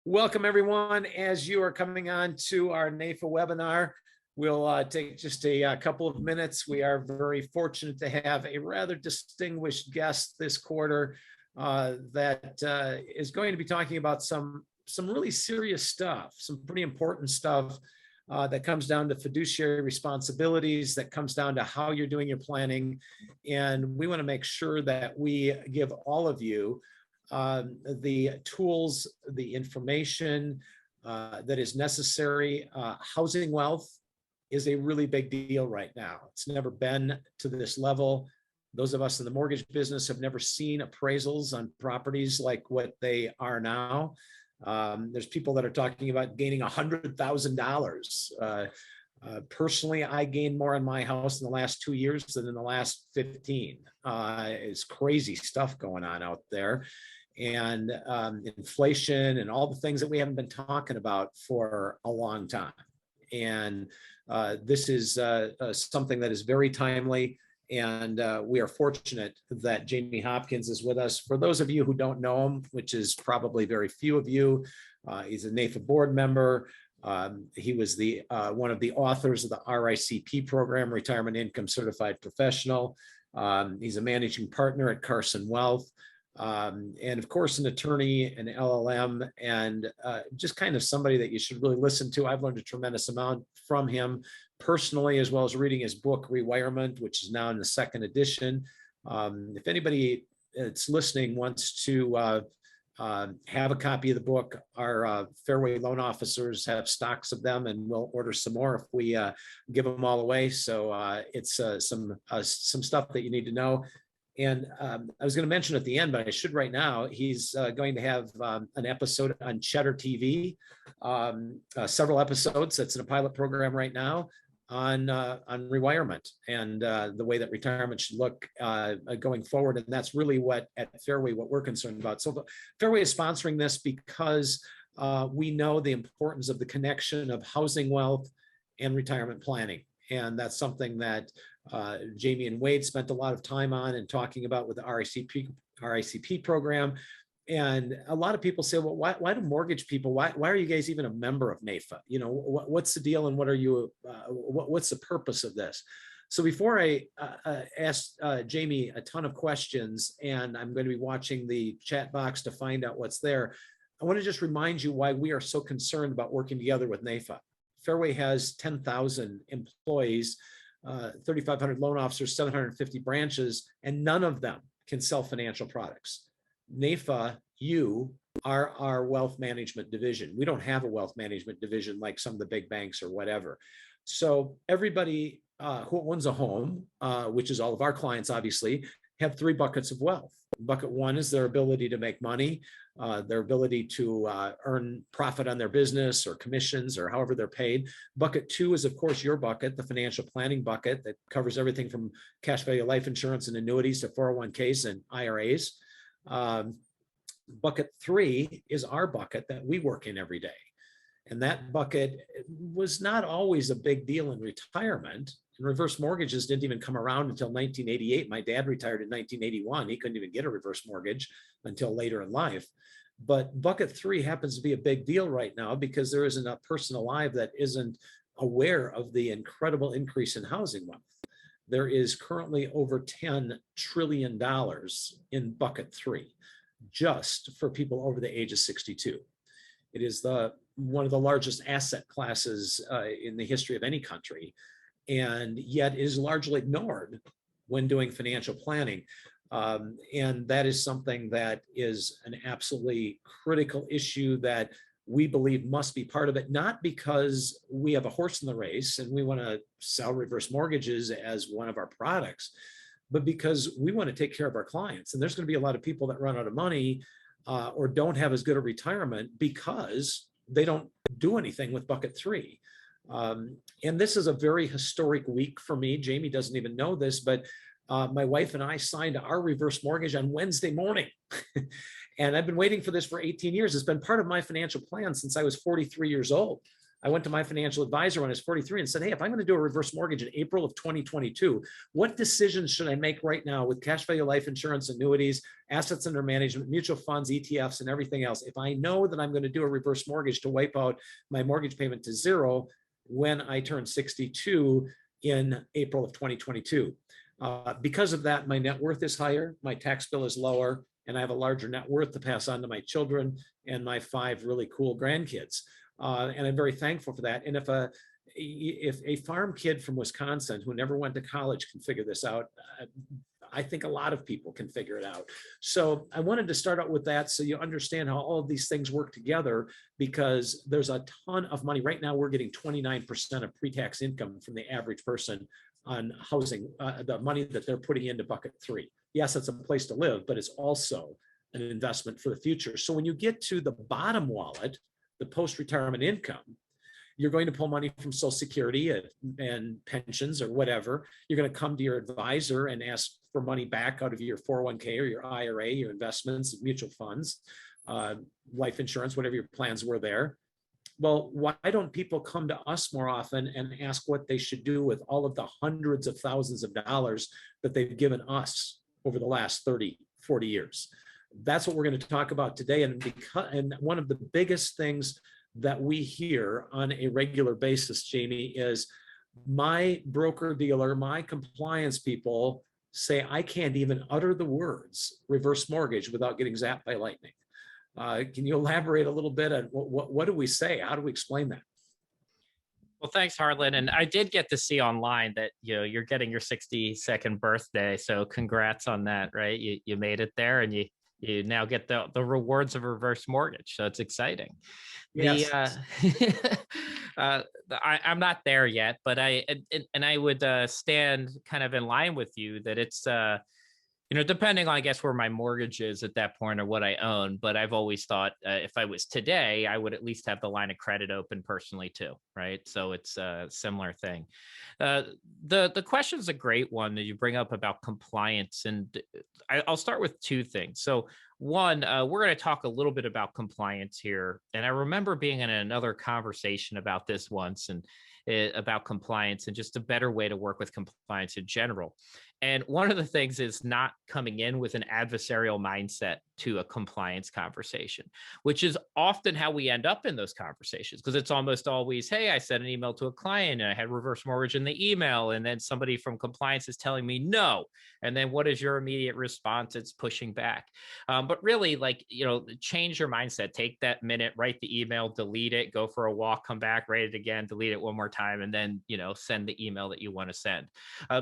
Welcome, everyone. As you are coming on to our NAIFA webinar, we'll take just a couple of minutes. We are very fortunate to have a rather distinguished guest this quarter that is going to be talking about some really serious stuff, some pretty important stuff that comes down to fiduciary responsibilities, that comes down to how you're doing your planning. And we want to make sure that we give all of you the tools, the information that is necessary. Housing wealth is a really big deal right now. It's never been to this level. Those of us in the mortgage business have never seen appraisals on properties like what they are now. There's people that are talking about gaining $100,000. Personally, I gained more on my house in the last 2 years than in the last 15. It's crazy stuff going on out there. And inflation and all the things that we haven't been talking about for a long time. And this is something that is very timely. And we are fortunate that Jamie Hopkins is with us. For those of you who don't know him, which is probably very few of you, he's a NAIFA board member. He was the one of the authors of the RICP program, Retirement Income Certified Professional. He's a managing partner at Carson Wealth. And of course, an attorney, an LLM, and just kind of somebody that you should really listen to. I've learned a tremendous amount from him personally, as well as reading his book, Rewirement, which is now in the second edition. If anybody that's listening wants to have a copy of the book, our Fairway loan officers have stocks of them, and we'll order some more if we give them all away. So it's some stuff that you need to know. And I was going to mention at the end, but I should right now, he's going to have an episode on Cheddar TV, several episodes. That's in a pilot program right now on rewirement and the way that retirement should look going forward. And that's really what at Fairway, what we're concerned about. So Fairway is sponsoring this because we know the importance of the connection of housing wealth and retirement planning. And that's something that Jamie and Wade spent a lot of time on and talking about with the RICP program. And a lot of people say, well, why do mortgage people, why are you guys even a member of NAIFA? You know, what's the deal and what are you, what's the purpose of this? So before I ask Jamie a ton of questions, and I'm going to be watching the chat box to find out what's there, I want to just remind you why we are so concerned about working together with NAIFA. Fairway has 10,000 employees, 3,500 loan officers, 750 branches, and none of them can sell financial products. NAIFA, you are our wealth management division. We don't have a wealth management division like some of the big banks or whatever. So everybody who owns a home, which is all of our clients, obviously, have three buckets of wealth. Bucket one is their ability to make money, their ability to earn profit on their business or commissions or however they're paid. Bucket two is, of course, your bucket, the financial planning bucket that covers everything from cash value life insurance and annuities to 401ks and IRAs. Bucket three is our bucket that we work in every day. And that bucket was not always a big deal in retirement. And reverse mortgages didn't even come around until 1988. My dad retired in 1981. He couldn't even get a reverse mortgage until later in life. But bucket three happens to be a big deal right now because there isn't a person alive that isn't aware of the incredible increase in housing wealth. There is currently over $10 trillion in bucket three, just for people over the age of 62. It is one of the largest asset classes in the history of any country, and yet is largely ignored when doing financial planning. And that is something that is an absolutely critical issue that we believe must be part of it, not because we have a horse in the race and we want to sell reverse mortgages as one of our products, but because we want to take care of our clients. And there's going to be a lot of people that run out of money or don't have as good a retirement because they don't do anything with bucket three. And this is a very historic week for me. Jamie doesn't even know this, but my wife and I signed our reverse mortgage on Wednesday morning. And I've been waiting for this for 18 years. It's been part of my financial plan since I was 43 years old. I went to my financial advisor when I was 43 and said, hey, if I'm going to do a reverse mortgage in April of 2022, what decisions should I make right now with cash value life insurance, annuities, assets under management, mutual funds, ETFs, and everything else? If I know that I'm going to do a reverse mortgage to wipe out my mortgage payment to zero when I turn 62 in April of 2022. Because of that, my net worth is higher, my tax bill is lower, and I have a larger net worth to pass on to my children and my 5 really cool grandkids. And I'm very thankful for that. And if a farm kid from Wisconsin who never went to college can figure this out, I think a lot of people can figure it out. So I wanted to start out with that so you understand how all of these things work together, because there's a ton of money. Right now, we're getting 29% of pre-tax income from the average person on housing, the money that they're putting into bucket 3. Yes, it's a place to live, but it's also an investment for the future. So when you get to the bottom wallet, the post-retirement income, you're going to pull money from Social Security and pensions or whatever. You're going to come to your advisor and ask for money back out of your 401k or your IRA, your investments, mutual funds, life insurance, whatever your plans were there. Well, why don't people come to us more often and ask what they should do with all of the hundreds of thousands of dollars that they've given us over the last 30, 40 years? That's what we're going to talk about today. And one of the biggest things that we hear on a regular basis, Jamie, is my broker dealer, my compliance people say, I can't even utter the words reverse mortgage without getting zapped by lightning. Can you elaborate a little bit on what do we say? How do we explain that? Well, thanks, Harlan. And I did get to see online that you're getting your 62nd birthday. So congrats on that, right? You made it there, and you now get the rewards of a reverse mortgage. So it's exciting. Yes. I'm not there yet, but I would stand kind of in line with you that it's depending on, I guess, where my mortgage is at that point or what I own. But I've always thought if I was today, I would at least have the line of credit open personally too, right? So it's a similar thing. The question is a great one that you bring up about compliance. And I'll start with 2 things. So one, we're going to talk a little bit about compliance here. And I remember being in another conversation about this once, and about compliance and just a better way to work with compliance in general. And one of the things is not coming in with an adversarial mindset to a compliance conversation, which is often how we end up in those conversations, because it's almost always, hey, I sent an email to a client and I had reverse mortgage in the email, and then somebody from compliance is telling me no. And then what is your immediate response? It's pushing back. But really, change your mindset. Take that minute, write the email, delete it, go for a walk, come back, write it again, delete it one more time, and then, send the email that you want to send.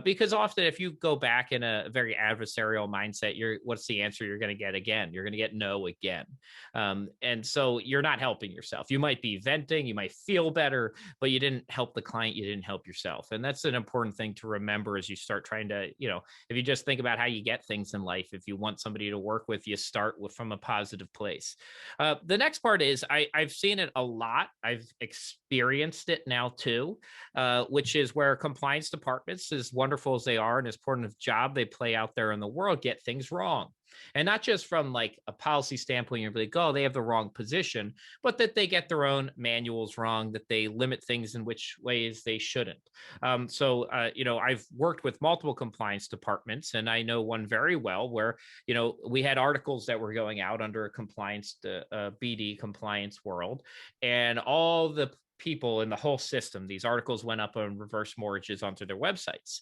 Because often if you go back in a very adversarial mindset, what's the answer you're going to get again? You're going to get no again. And so you're not helping yourself. You might be venting, you might feel better, but you didn't help the client, you didn't help yourself. And that's an important thing to remember as you start trying to, if you just think about how you get things in life, if you want somebody to work with, you start from a positive place. The next part is I've seen it a lot. I've experienced it now too, which is where compliance departments, as wonderful as they are and as important of job they play out there in the world, get things wrong. And not just from like a policy standpoint, you're like, oh, they have the wrong position, but that they get their own manuals wrong, that they limit things in which ways they shouldn't. I've worked with multiple compliance departments, and I know one very well where, we had articles that were going out under a compliance, BD compliance world, and all the people in the whole system, these articles went up on reverse mortgages onto their websites,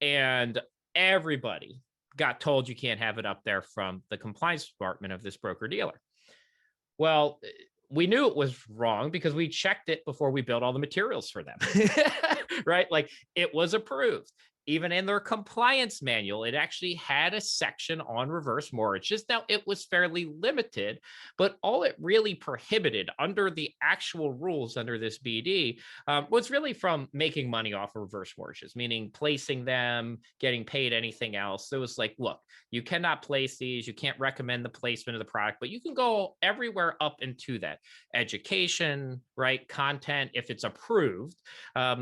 and everybody got told you can't have it up there from the compliance department of this broker dealer. Well, we knew it was wrong because we checked it before we built all the materials for them, right? Like, it was approved. Even in their compliance manual, it actually had a section on reverse mortgages. Now, it was fairly limited, but all it really prohibited under the actual rules under this BD was really from making money off of reverse mortgages, meaning placing them, getting paid anything else. It was like, look, you cannot place these. You can't recommend the placement of the product, but you can go everywhere up into that. Education, right? Content, if it's approved,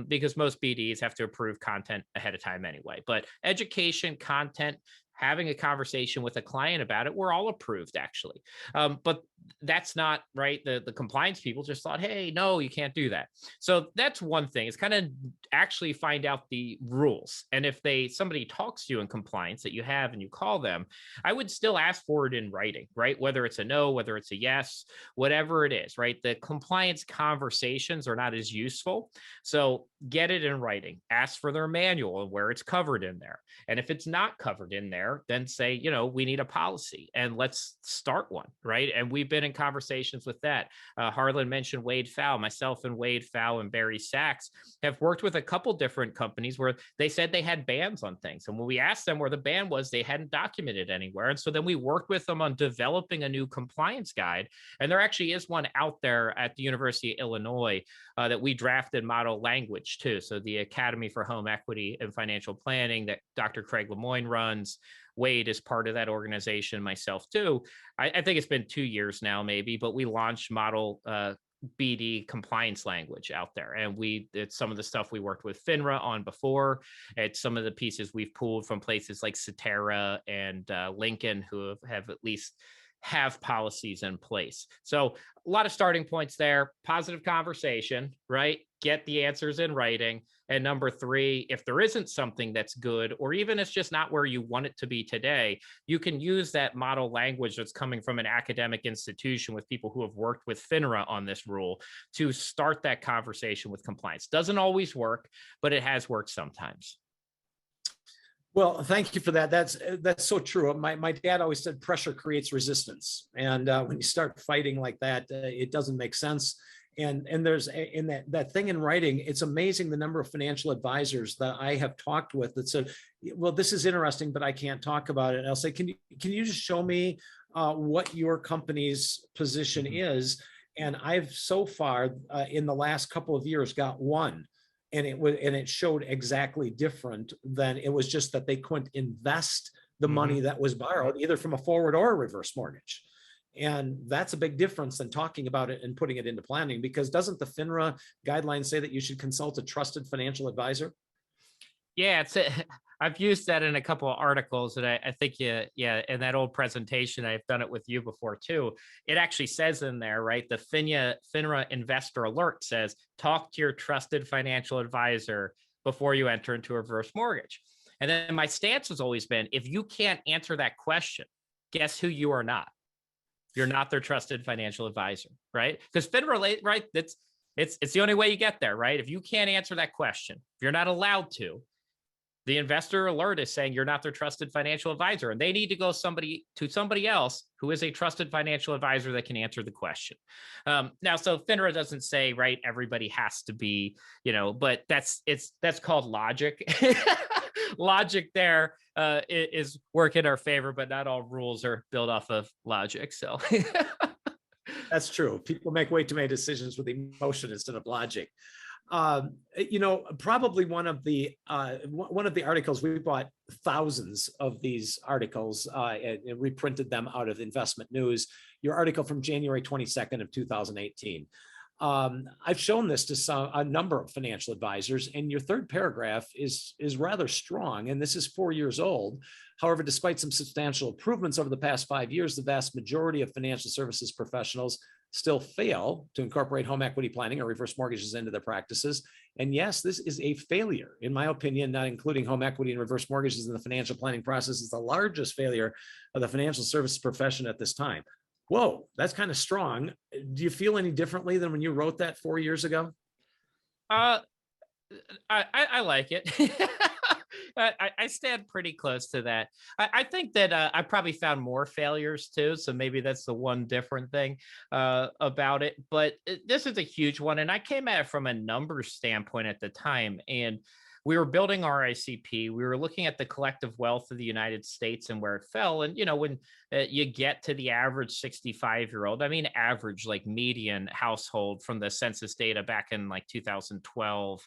because most BDs have to approve content ahead of time anyway, but education, content, having a conversation with a client about it, we're all approved actually. But that's not right. The compliance people just thought, hey, no, you can't do that. So that's one thing, is kind of actually find out the rules. And if somebody talks to you in compliance that you have and you call them, I would still ask for it in writing, right? Whether it's a no, whether it's a yes, whatever it is, right? The compliance conversations are not as useful. So get it in writing, ask for their manual and where it's covered in there. And if it's not covered in there, then say, we need a policy and let's start one, right? And we've been in conversations with that. Harlan mentioned Wade Fowl. Myself and Wade Fowl and Barry Sachs have worked with a couple different companies where they said they had bans on things. And when we asked them where the ban was, they hadn't documented anywhere. And so then we worked with them on developing a new compliance guide. And there actually is one out there at the University of Illinois that we drafted model language to. So the Academy for Home Equity and Financial Planning that Dr. Craig Lemoyne runs. Wade is part of that organization, myself too. I think it's been 2 years now, maybe, but we launched model BD compliance language out there. And it's some of the stuff we worked with FINRA on before. It's some of the pieces we've pulled from places like Cetera and Lincoln, who have at least have policies in place. So a lot of starting points there. Positive conversation, right? Get the answers in writing. And number 3, if there isn't something that's good, or even it's just not where you want it to be today, you can use that model language that's coming from an academic institution with people who have worked with FINRA on this rule to start that conversation with compliance. Doesn't always work, but it has worked sometimes. Well, thank you for that. That's so true. My dad always said pressure creates resistance. And when you start fighting like that, it doesn't make sense. And there's in that thing in writing, it's amazing the number of financial advisors that I have talked with that said, well, this is interesting, but I can't talk about it. And I'll say, can you just show me what your company's position is? And I've so far in the last couple of years got one. And it showed exactly different than it was, just that they couldn't invest the money that was borrowed either from a forward or a reverse mortgage. And that's a big difference than talking about it and putting it into planning, because doesn't the FINRA guidelines say that you should consult a trusted financial advisor? Yeah, I've used that in a couple of articles, and I think, in that old presentation, I've done it with you before too. It actually says in there, right, the FINRA investor alert says, talk to your trusted financial advisor before you enter into a reverse mortgage. And then my stance has always been, if you can't answer that question, guess who you are not? You're not their trusted financial advisor, right? Because FINRA, right, it's the only way you get there, right? If you can't answer that question, if you're not allowed to, the investor alert is saying you're not their trusted financial advisor, and they need to go to somebody else who is a trusted financial advisor that can answer the question. Now, so FINRA doesn't say, right, everybody has to be, but that's called logic. Logic there is work in our favor, but not all rules are built off of logic. So that's true. People make way too many decisions with emotion instead of logic. Probably one of the articles, we bought thousands of these articles and reprinted them out of Investment News. Your article from January 22nd of 2018. I've shown this to a number of financial advisors, and your third paragraph is rather strong, and this is 4 years old. However, despite some substantial improvements over the past 5 years, the vast majority of financial services professionals still fail to incorporate home equity planning or reverse mortgages into their practices. And yes, this is a failure. In my opinion, not including home equity and reverse mortgages in the financial planning process is the largest failure of the financial services profession at this time. Whoa, that's kind of strong. Do you feel any differently than when you wrote that 4 years ago? I like it. I stand pretty close to that. I think that I probably found more failures too. So maybe that's the one different thing about it. But this is a huge one. And I came at it from a numbers standpoint at the time. And we were building RICP. We were looking at the collective wealth of the United States and where it fell. And, when you get to the average 65-year-old, average, like median household from the census data back in like 2012,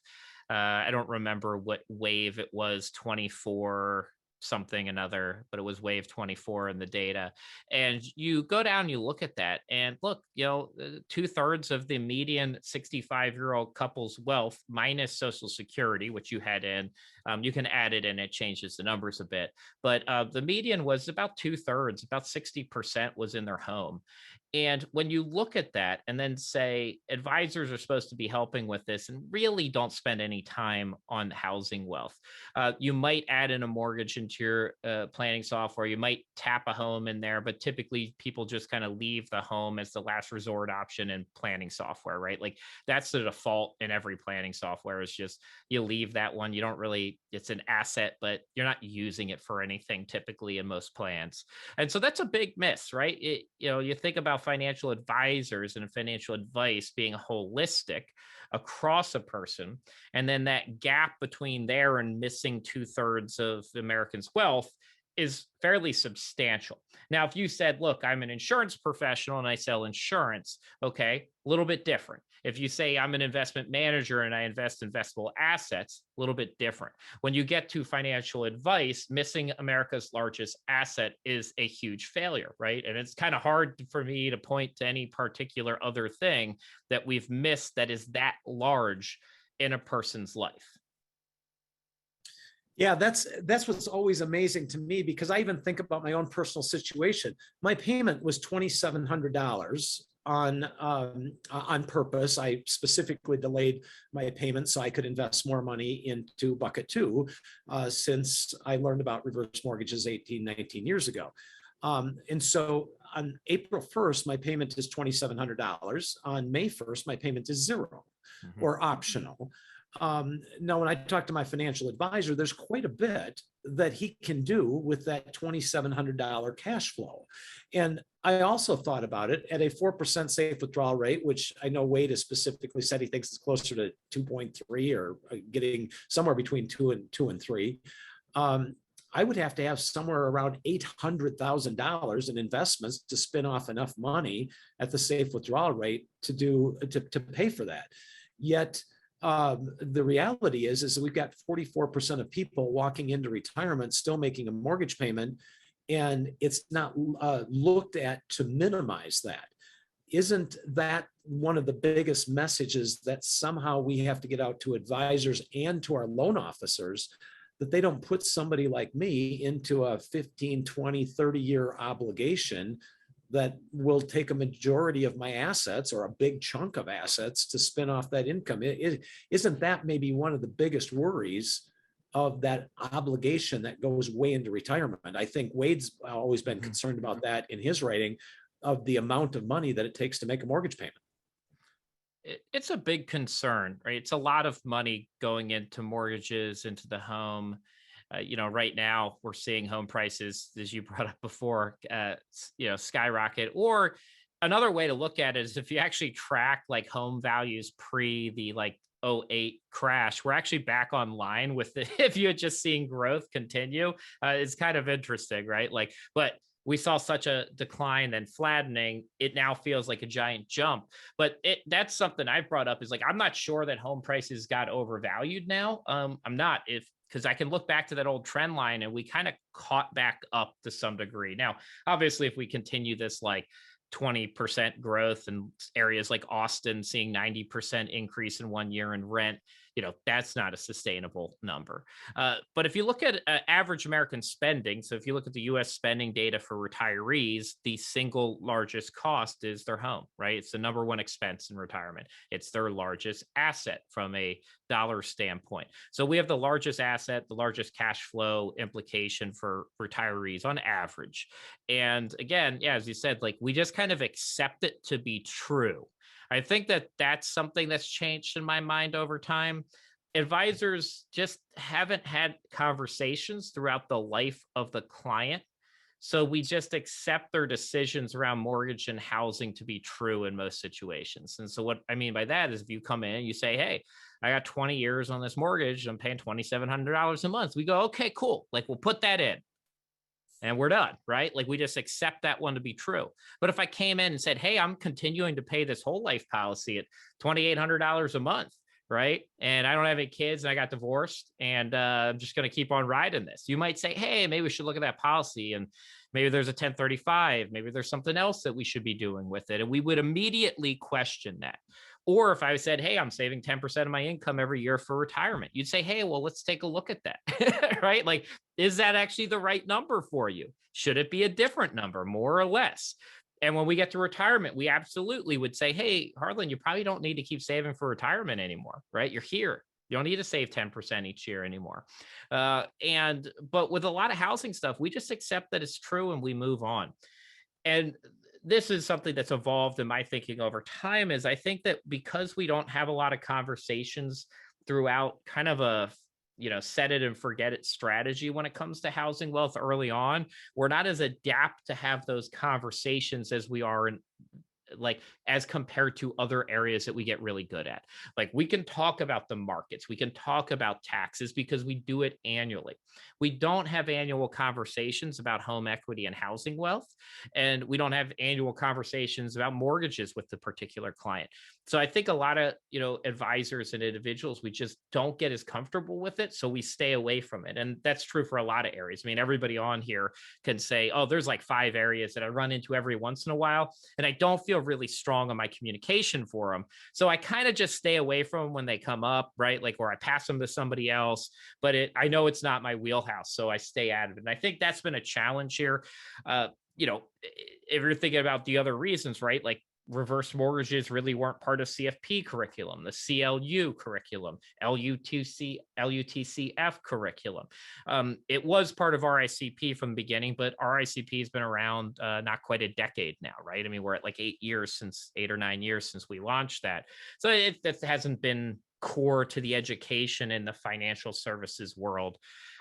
I don't remember what wave it was, 24, something another, but it was wave 24 in the data. And you go down, you look at that, and look, 2/3 of the median 65-year-old couple's wealth minus Social Security, which you had in, you can add it in, it changes the numbers a bit. But the median was about 2/3, about 60% was in their home. And when you look at that and then say advisors are supposed to be helping with this and really don't spend any time on housing wealth, you might add in a mortgage into your planning software. You might tap a home in there, but typically people just kind of leave the home as the last resort option in planning software, right? Like that's the default in every planning software, is just you leave that one. You don't really, it's an asset, but you're not using it for anything typically in most plans. And so that's a big miss, right? You think about financial advisors and financial advice being holistic across a person, and then that gap between there and missing 2/3 of Americans' wealth is fairly substantial. Now, if you said, look, I'm an insurance professional and I sell insurance, okay, a little bit different. If you say I'm an investment manager and I invest investable assets, a little bit different. When you get to financial advice, missing America's largest asset is a huge failure, right? And it's kind of hard for me to point to any particular other thing that we've missed that is that large in a person's life. Yeah, that's what's always amazing to me, because I even think about my own personal situation. My payment was $2,700 on purpose. I specifically delayed my payment so I could invest more money into bucket two, since I learned about reverse mortgages 18, 19 years ago. And so on April 1st, my payment is $2,700. On May 1st, my payment is zero or optional. Now, when I talk to my financial advisor, there's quite a bit that he can do with that $2,700 cash flow. And I also thought about it at a 4% safe withdrawal rate, which I know Wade has specifically said he thinks is closer to 2.3 or getting somewhere between 2 and 3. I would have to have somewhere around $800,000 in investments to spin off enough money at the safe withdrawal rate to pay for that. Yet the reality is that we've got 44% of people walking into retirement still making a mortgage payment, and it's not looked at to minimize that. Isn't that one of the biggest messages that somehow we have to get out to advisors and to our loan officers, that they don't put somebody like me into a 15, 20, 30-year obligation that will take a majority of my assets or a big chunk of assets to spin off that income? Isn't that maybe one of the biggest worries of that obligation that goes way into retirement? I think Wade's always been concerned about that in his writing, of the amount of money that it takes to make a mortgage payment. It's a big concern, right? It's a lot of money going into mortgages, into the home. Right now we're seeing home prices, as you brought up before, skyrocket. Or another way to look at it is if you actually track like home values pre the 08 crash, we're actually back online with it. If you had just seen growth continue, it's kind of interesting, right? But we saw such a decline and flattening, it now feels like a giant jump. But that's something I've brought up, is I'm not sure that home prices got overvalued now. I'm not, because I can look back to that old trend line and we kind of caught back up to some degree. Now, obviously, if we continue this 20% growth in areas like Austin, seeing 90% increase in 1 year in rent, that's not a sustainable number. But if you look at average American spending, so if you look at the US spending data for retirees, the single largest cost is their home, right? It's the number one expense in retirement. It's their largest asset from a dollar standpoint. So we have the largest asset, the largest cash flow implication for retirees on average. And again, yeah, as you said, we just kind of accept it to be true. I think that that's something that's changed in my mind over time. Advisors just haven't had conversations throughout the life of the client. So we just accept their decisions around mortgage and housing to be true in most situations. And so what I mean by that is if you come in and you say, hey, I got 20 years on this mortgage, I'm paying $2,700 a month. We go, okay, cool. We'll put that in. And we're done, right? We just accept that one to be true. But if I came in and said, hey, I'm continuing to pay this whole life policy at $2,800 a month, right? And I don't have any kids and I got divorced and I'm just going to keep on riding this. You might say, hey, maybe we should look at that policy and maybe there's a 1035, maybe there's something else that we should be doing with it. And we would immediately question that. Or if I said, hey, I'm saving 10% of my income every year for retirement, you'd say, hey, well, let's take a look at that, right? Like, is that actually the right number for you? Should it be a different number, more or less? And when we get to retirement, we absolutely would say, hey, Harlan, you probably don't need to keep saving for retirement anymore, right? You're here. You don't need to save 10% each year anymore. But with a lot of housing stuff, we just accept that it's true and we move on. And this is something that's evolved in my thinking over time, is I think that because we don't have a lot of conversations throughout kind of a set it and forget it strategy when it comes to housing wealth early on, we're not as adept to have those conversations as we are in, like, as compared to other areas that we get really good at. Like, we can talk about the markets, we can talk about taxes because we do it annually. We don't have annual conversations about home equity and housing wealth, and we don't have annual conversations about mortgages with the particular client. So I think a lot of advisors and individuals, we just don't get as comfortable with it, so we stay away from it. And that's true for a lot of areas. I mean, everybody on here can say, oh, there's like 5 areas that I run into every once in a while, and I don't feel really strong on my communication for them. So I kind of just stay away from them when they come up, right? Like, or I pass them to somebody else, but I know it's not my wheelhouse, so I stay out of it. And I think that's been a challenge here. If you're thinking about the other reasons, right? Like, reverse mortgages really weren't part of CFP curriculum, the CLU curriculum, LUTCF curriculum. It was part of RICP from the beginning, but RICP has been around not quite a decade now, right? I mean, we're at like 8 or 9 years since we launched that. So that hasn't been core to the education in the financial services world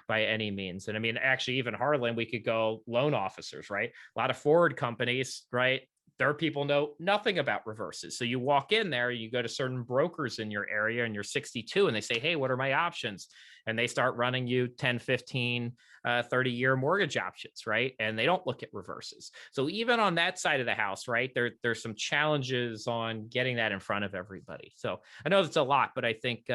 by any means. And I mean, actually, even Harlan, we could go loan officers, right? A lot of forward companies, right? Their people know nothing about reverses. So you walk in there, you go to certain brokers in your area and you're 62 and they say, hey, what are my options? And they start running you 10, 15, 30-year mortgage options, right? And they don't look at reverses. So even on that side of the house, right, there's some challenges on getting that in front of everybody. So I know it's a lot, but I think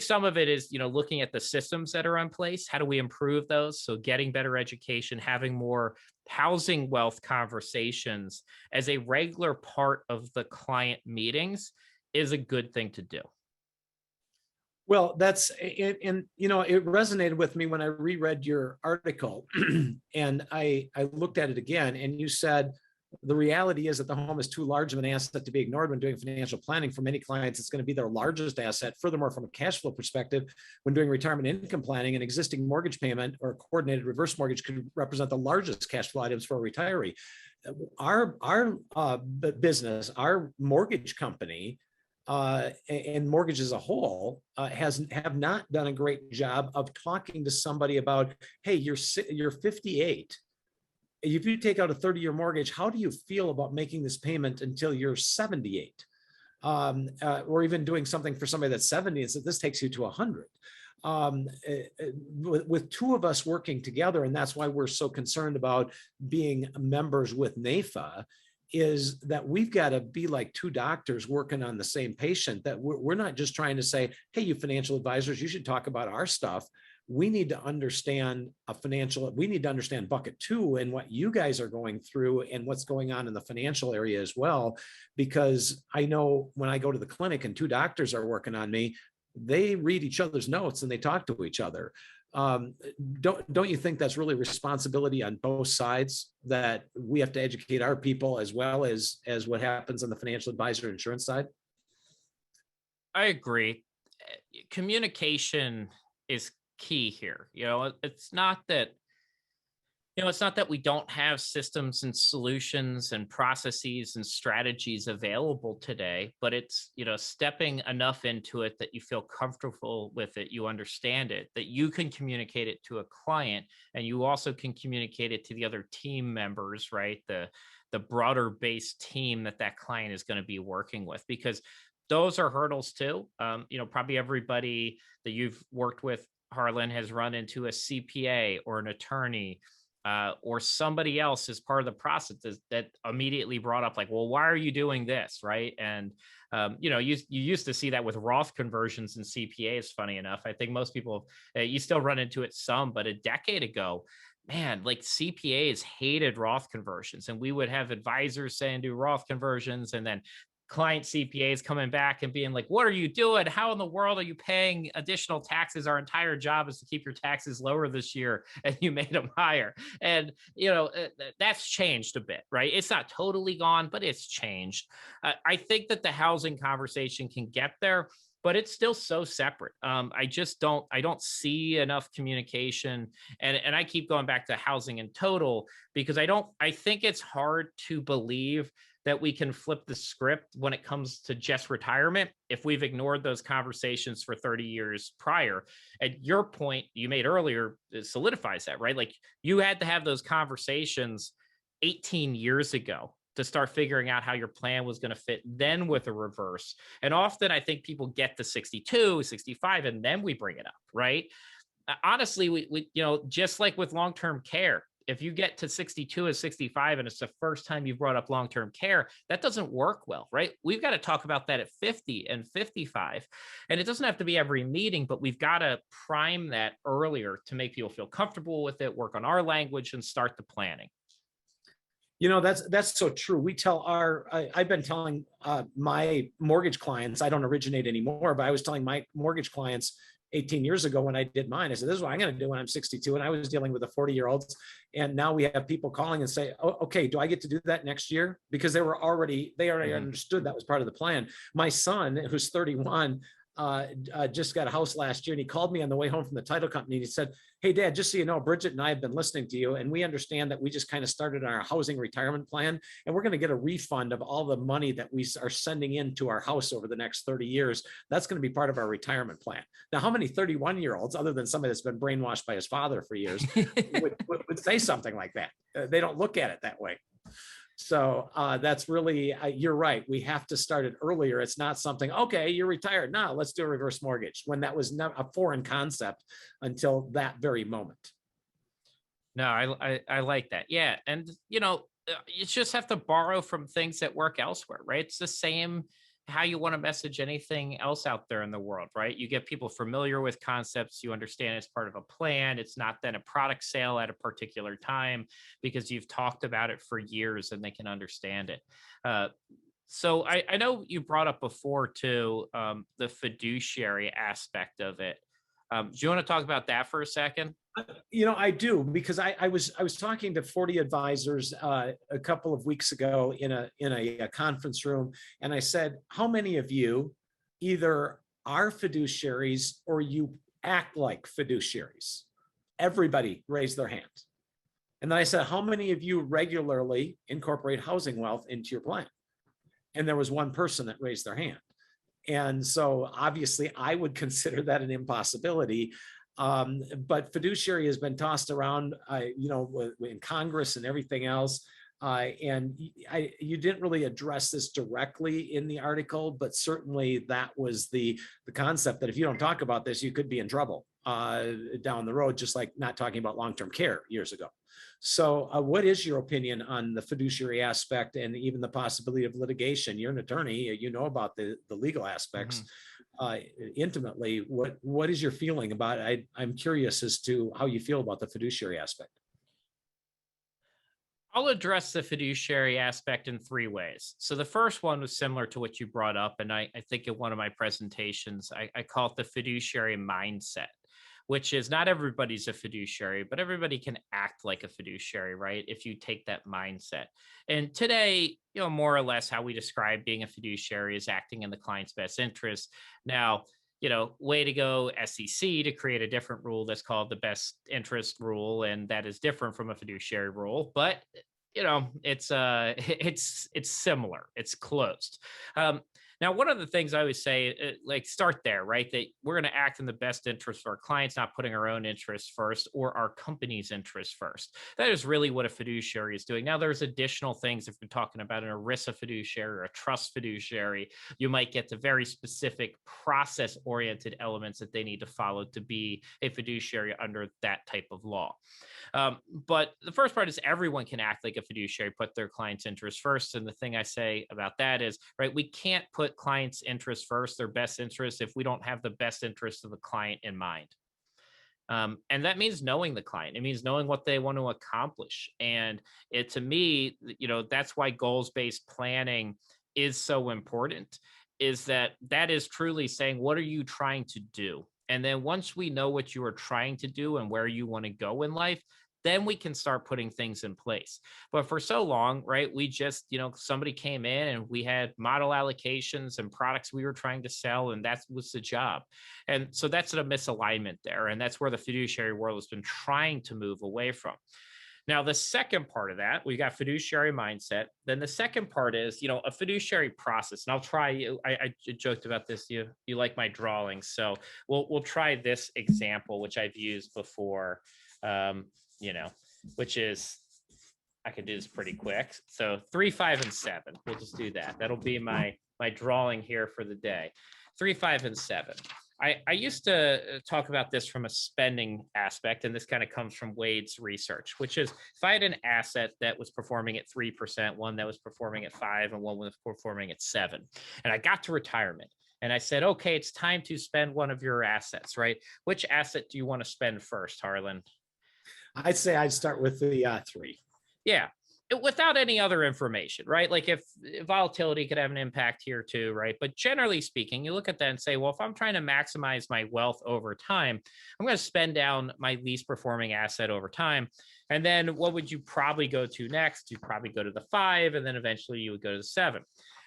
some of it is, looking at the systems that are in place. How do we improve those? So getting better education, having more housing wealth conversations as a regular part of the client meetings is a good thing to do. Well, that's it. And, it resonated with me when I reread your article and I looked at it again, and you said, the reality is that the home is too large of an asset to be ignored when doing financial planning. For many clients, it's going to be their largest asset. Furthermore, from a cash flow perspective, when doing retirement income planning, an existing mortgage payment or a coordinated reverse mortgage could represent the largest cash flow items for a retiree. Our business, our mortgage company, and mortgage as a whole have not done a great job of talking to somebody about, hey, you're 58. If you take out a 30-year mortgage, how do you feel about making this payment until you're 78? Or even doing something for somebody that's 70 and said, this takes you to 100. With 2 of us working together, and that's why we're so concerned about being members with NAIFA, is that we've got to be like 2 doctors working on the same patient, that we're not just trying to say, hey, you financial advisors, you should talk about our stuff. We need to understand we need to understand bucket 2 and what you guys are going through and what's going on in the financial area as well. Because I know when I go to the clinic and 2 doctors are working on me, they read each other's notes and they talk to each other. Don't you think that's really responsibility on both sides, that we have to educate our people as well as what happens on the financial advisor insurance side? I agree. Communication is key here. It's not that we don't have systems and solutions and processes and strategies available today, but it's, stepping enough into it that you feel comfortable with it, you understand it, that you can communicate it to a client, and you also can communicate it to the other team members, right? The broader base team that client is going to be working with, because those are hurdles too. Probably everybody that you've worked with, Harlan, has run into a CPA or an attorney or somebody else is part of the process that immediately brought up like, well, why are you doing this? Right. And, you used to see that with Roth conversions and CPAs, funny enough. I think most people, you still run into it some, but a decade ago, man, like CPAs hated Roth conversions, and we would have advisors saying do Roth conversions, and then client CPAs coming back and being like, what are you doing? How in the world are you paying additional taxes? Our entire job is to keep your taxes lower this year, and you made them higher. And, that's changed a bit, right? It's not totally gone, but it's changed. I think that the housing conversation can get there, but it's still so separate. I don't see enough communication. And I keep going back to housing in total, because I think it's hard to believe that we can flip the script when it comes to just retirement if we've ignored those conversations for 30 years prior. At your point you made earlier, it solidifies that, right? Like, you had to have those conversations 18 years ago to start figuring out how your plan was going to fit then with a reverse. And often I think people get to 62, 65, and then we bring it up, right? Honestly, we just like with long-term care, if you get to 62 or 65 and it's the first time you've brought up long-term care, that doesn't work well, right? We've got to talk about that at 50 and 55. And it doesn't have to be every meeting, but we've got to prime that earlier to make people feel comfortable with it, work on our language, and start the planning. That's so true. I've been telling my mortgage clients, I don't originate anymore, but I was telling my mortgage clients 18 years ago when I did mine, I said, this is what I'm going to do when I'm 62. And I was dealing with the 40-year-olds. And now we have people calling and say, oh, okay, do I get to do that next year? Because they already understood that was part of the plan. My son, who's 31, just got a house last year, and he called me on the way home from the title company. And he said, hey, Dad, just so you know, Bridget and I have been listening to you, and we understand that we just kind of started our housing retirement plan, and we're going to get a refund of all the money that we are sending into our house over the next 30 years. That's going to be part of our retirement plan. Now, how many 31-year-olds, other than somebody that's been brainwashed by his father for years, would say something like that? They don't look at it that way. So that's really, you're right. We have to start it earlier. It's not something, okay, you're retired. Now let's do a reverse mortgage, when that was not a foreign concept until that very moment. No, I like that. Yeah. And, you just have to borrow from things that work elsewhere, right? It's the same how you want to message anything else out there in the world, right? You get people familiar with concepts, you understand it's part of a plan. It's not then a product sale at a particular time, because you've talked about it for years and they can understand it. So I know you brought up before too, the fiduciary aspect of it. Do you want to talk about that for a second? I do, because I was talking to 40 advisors a couple of weeks ago in a conference room, and I said, how many of you either are fiduciaries or you act like fiduciaries? Everybody raised their hand. And then I said, how many of you regularly incorporate housing wealth into your plan? And there was one person that raised their hand. And so obviously I would consider that an impossibility. But fiduciary has been tossed around, in Congress and everything else. And you didn't really address this directly in the article, but certainly that was the concept that if you don't talk about this, you could be in trouble down the road, just like not talking about long-term care years ago. So what is your opinion on the fiduciary aspect and even the possibility of litigation? You're an attorney, you know about the legal aspects intimately. What is your feeling about it? I'm curious as to how you feel about the fiduciary aspect. I'll address the fiduciary aspect in three ways. So the first one was similar to what you brought up. And I think in one of my presentations, I call it the fiduciary mindset, which is not everybody's a fiduciary, but everybody can act like a fiduciary, right? If you take that mindset. And today, more or less how we describe being a fiduciary is acting in the client's best interest. Now, way to go, SEC, to create a different rule that's called the best interest rule. And that is different from a fiduciary rule, but it's similar, it's closed. Now, one of the things I always say, like start there, right? That we're going to act in the best interest for our clients, not putting our own interests first or our company's interests first. That is really what a fiduciary is doing. Now, there's additional things if we're talking about an ERISA fiduciary or a trust fiduciary, you might get to very specific process-oriented elements that they need to follow to be a fiduciary under that type of law. But the first part is everyone can act like a fiduciary, put their client's interests first. And the thing I say about that is, right, we can't put clients' interests first, their best interests, if we don't have the best interests of the client in mind. And that means knowing the client. It means knowing what they want to accomplish. And to me, that's why goals-based planning is so important, is that is truly saying, what are you trying to do? And then once we know what you are trying to do and where you want to go in life, then we can start putting things in place. But for so long, right, we just, somebody came in and we had model allocations and products we were trying to sell, and that was the job. And so that's a misalignment there. And that's where the fiduciary world has been trying to move away from. Now, the second part of that, we got fiduciary mindset. Then the second part is, a fiduciary process. And I'll try you. I joked about this. You like my drawings, so we'll try this example, which I've used before. Which is, I could do this pretty quick. So 3, 5, and 7. We'll just do that. That'll be my drawing here for the day. 3, 5, and 7. I used to talk about this from a spending aspect, and this kind of comes from Wade's research, which is if I had an asset that was performing at 3%, one that was performing at 5%, and one was performing at 7%, and I got to retirement, and I said, okay, it's time to spend one of your assets, right? Which asset do you want to spend first, Harlan? I'd say I'd start with the 3. Yeah. Without any other information, right? Like if volatility could have an impact here too, right? But generally speaking, you look at that and say, well, if I'm trying to maximize my wealth over time, I'm going to spend down my least performing asset over time. And then what would you probably go to next? You'd probably go to the 5, and then eventually you would go to the 7.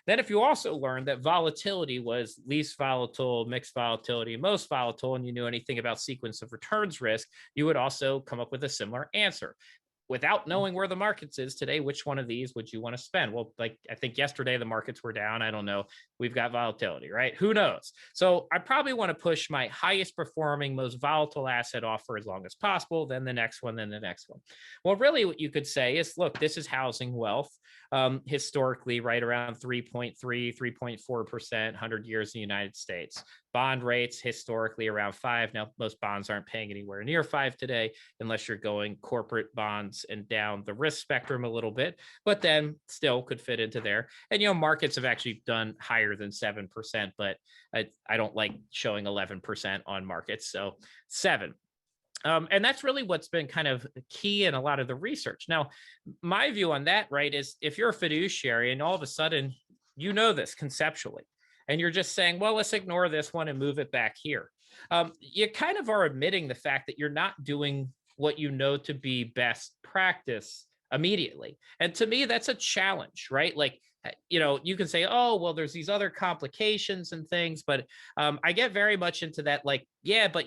Then if you also learned that volatility was least volatile, mixed volatility, most volatile, and you knew anything about sequence of returns risk, you would also come up with a similar answer. Without knowing where the markets is today, which one of these would you want to spend? Well, like I think yesterday the markets were down. I don't know. We've got volatility, right? Who knows? So I probably want to push my highest performing, most volatile asset off for as long as possible, then the next one, then the next one. Well, really what you could say is, look, this is housing wealth. Historically, right around 3.3, 3.4%, 100 years in the United States. Bond rates historically around 5. Now, most bonds aren't paying anywhere near 5 today, unless you're going corporate bonds and down the risk spectrum a little bit, but then still could fit into there. And, markets have actually done higher than 7%, but I don't like showing 11% on markets. So 7. And that's really what's been kind of key in a lot of the research. Now, my view on that, right, is if you're a fiduciary and all of a sudden you know this conceptually, and you're just saying, well, let's ignore this one and move it back here. You kind of are admitting the fact that you're not doing what you know to be best practice immediately. And to me, that's a challenge, right? Like, you can say, oh, well, there's these other complications and things, but I get very much into that, like, yeah, but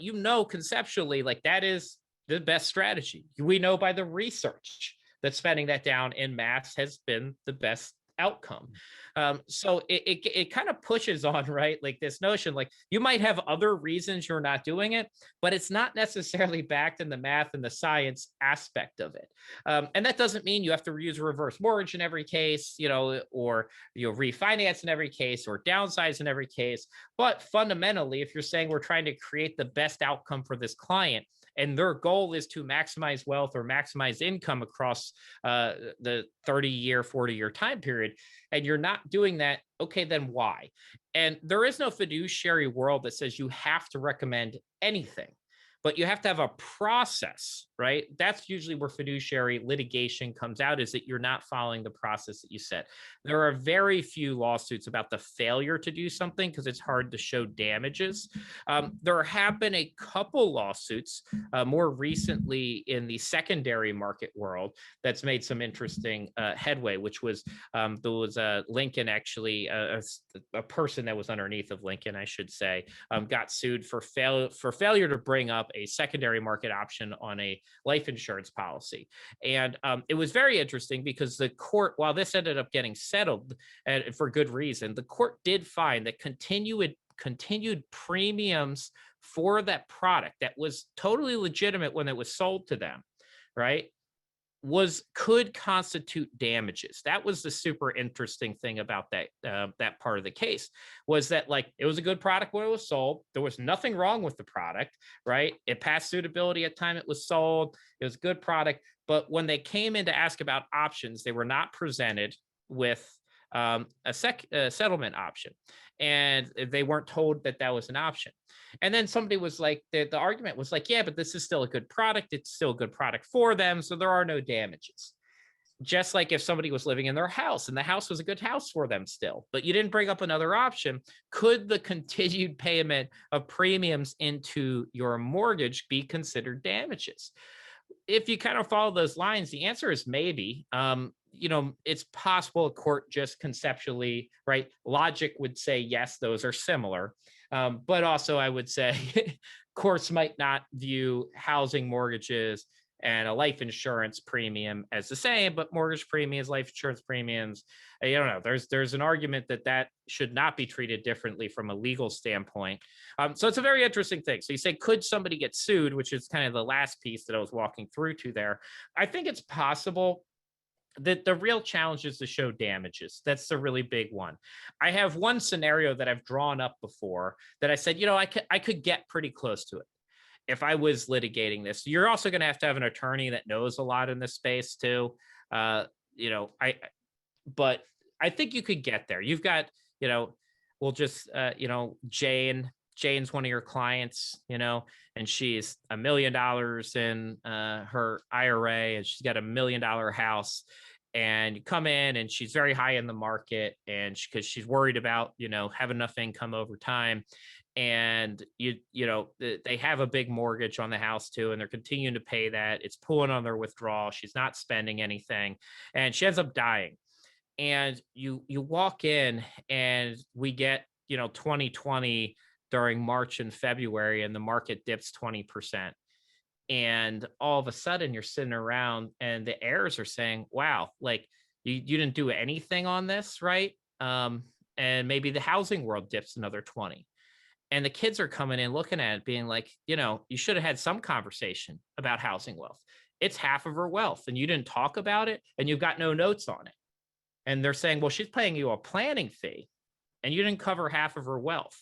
conceptually, like that is the best strategy. We know by the research that spending that down in mass has been the best outcome. So it kind of pushes on, right? Like this notion, like you might have other reasons you're not doing it, but it's not necessarily backed in the math and the science aspect of it. And that doesn't mean you have to use a reverse mortgage in every case, or refinance in every case or downsize in every case. But fundamentally, if you're saying we're trying to create the best outcome for this client, and their goal is to maximize wealth or maximize income across the 30-year, 40-year time period, and you're not doing that, okay, then why? And there is no fiduciary world that says you have to recommend anything, but you have to have a process, right? That's usually where fiduciary litigation comes out, is that you're not following the process that you set. There are very few lawsuits about the failure to do something because it's hard to show damages. There have been a couple lawsuits more recently in the secondary market world that's made some interesting headway, which was there was Lincoln, actually, a person that was underneath of Lincoln, I should say, got sued for failure to bring up a secondary market option on a life insurance policy. And it was very interesting because the court, while this ended up getting settled and for good reason, the court did find that continued premiums for that product that was totally legitimate when it was sold to them, right, could constitute damages. That was the super interesting thing about that part of the case, was that like it was a good product when it was sold. There was nothing wrong with the product, right? It passed suitability at time it was sold. It was a good product. But when they came in to ask about options, they were not presented with a settlement option, and they weren't told that that was an option. And then somebody was like, the argument was like, yeah, but this is still a good product. It's still a good product for them, so there are no damages. Just like if somebody was living in their house and the house was a good house for them still, but you didn't bring up another option, could the continued payment of premiums into your mortgage be considered damages? If you kind of follow those lines, the answer is maybe. It's possible a court just conceptually, right? Logic would say, yes, those are similar. But also I would say courts might not view housing mortgages and a life insurance premium as the same, but mortgage premiums, life insurance premiums, I don't know. There's an argument that should not be treated differently from a legal standpoint. So it's a very interesting thing. So you say, could somebody get sued, which is kind of the last piece that I was walking through to there. I think it's possible. That the real challenge is to show damages. That's the really big one. I have one scenario that I've drawn up before that I said, I could get pretty close to it if I was litigating this. You're also going to have an attorney that knows a lot in this space too. But I think you could get there. You've got, we'll just, Jane's one of your clients, and she's $1 million in her IRA, and she's got $1 million house, and you come in and she's very high in the market, and because she's worried about, have enough income over time. And they have a big mortgage on the house too, and they're continuing to pay that. It's pulling on their withdrawal. She's not spending anything, and she ends up dying. And you walk in, and we get 2020 during March and February, and the market dips 20%. And all of a sudden you're sitting around and the heirs are saying, wow, like you didn't do anything on this, right? And maybe the housing world dips another 20. And the kids are coming in looking at it being like, you should have had some conversation about housing wealth. It's half of her wealth and you didn't talk about it, and you've got no notes on it. And they're saying, well, she's paying you a planning fee and you didn't cover half of her wealth.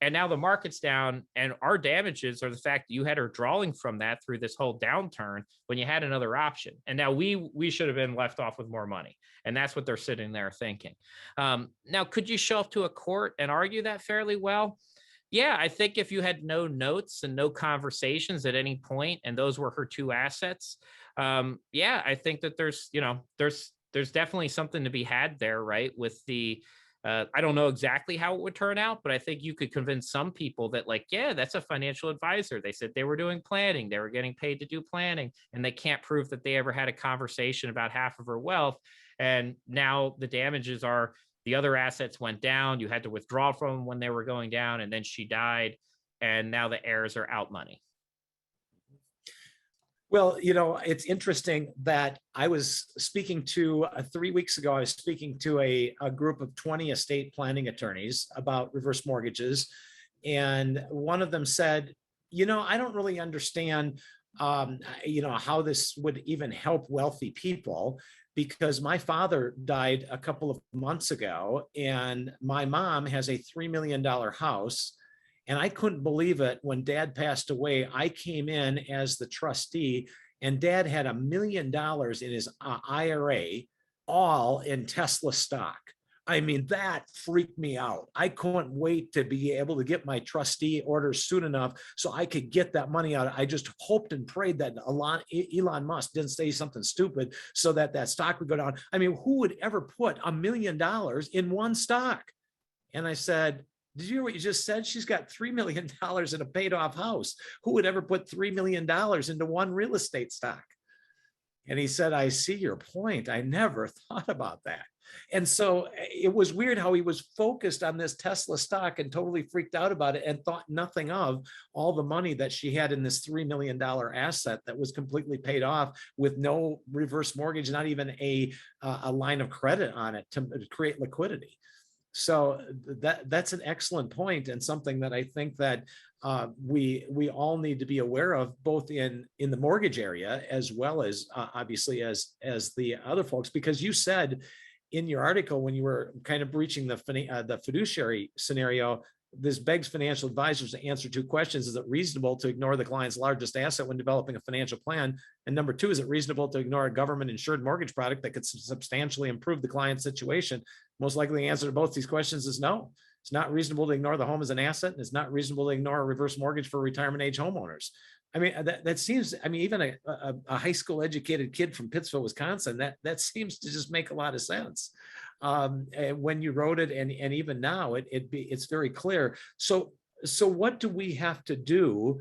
And now the market's down, and our damages are the fact that you had her drawing from that through this whole downturn when you had another option. And now we should have been left off with more money. And that's what they're sitting there thinking. Now, could you show up to a court and argue that fairly well? Yeah, I think if you had no notes and no conversations at any point, and those were her two assets, I think that there's definitely something to be had there, right? With the I don't know exactly how it would turn out, but I think you could convince some people that that's a financial advisor. They said they were doing planning. They were getting paid to do planning, and they can't prove that they ever had a conversation about half of her wealth. And now the damages are the other assets went down. You had to withdraw from them when they were going down, and then she died. And now the heirs are out money. Well, it's interesting that I was speaking to 3 weeks ago, I was speaking to a group of 20 estate planning attorneys about reverse mortgages. And one of them said, I don't really understand, how this would even help wealthy people, because my father died a couple of months ago and my mom has a $3 million house. And I couldn't believe it when Dad passed away. I came in as the trustee, and Dad had $1 million in his IRA, all in Tesla stock. I mean, that freaked me out. I couldn't wait to be able to get my trustee orders soon enough so I could get that money out. I just hoped and prayed that Elon Musk didn't say something stupid so that stock would go down. I mean, who would ever put $1 million in one stock? And I said, did you hear what you just said? She's got $3 million in a paid off house. Who would ever put $3 million into one real estate stock? And he said, I see your point. I never thought about that. And so it was weird how he was focused on this Tesla stock and totally freaked out about it and thought nothing of all the money that she had in this $3 million asset that was completely paid off with no reverse mortgage, not even a line of credit on it to create liquidity. So that's an excellent point, and something that I think that we all need to be aware of, both in the mortgage area as well as obviously as the other folks, because you said in your article, when you were kind of breaching the fiduciary scenario, this begs financial advisors to answer two questions. Is it reasonable to ignore the client's largest asset when developing a financial plan? And number two, is it reasonable to ignore a government insured mortgage product that could substantially improve the client's situation? Most likely the answer to both these questions is no. It's not reasonable to ignore the home as an asset, and it's not reasonable to ignore a reverse mortgage for retirement age homeowners. I mean, that seems, I mean, even a high school educated kid from Pittsville, Wisconsin, that seems to just make a lot of sense. When you wrote it, and even now, it's very clear. So what do we have to do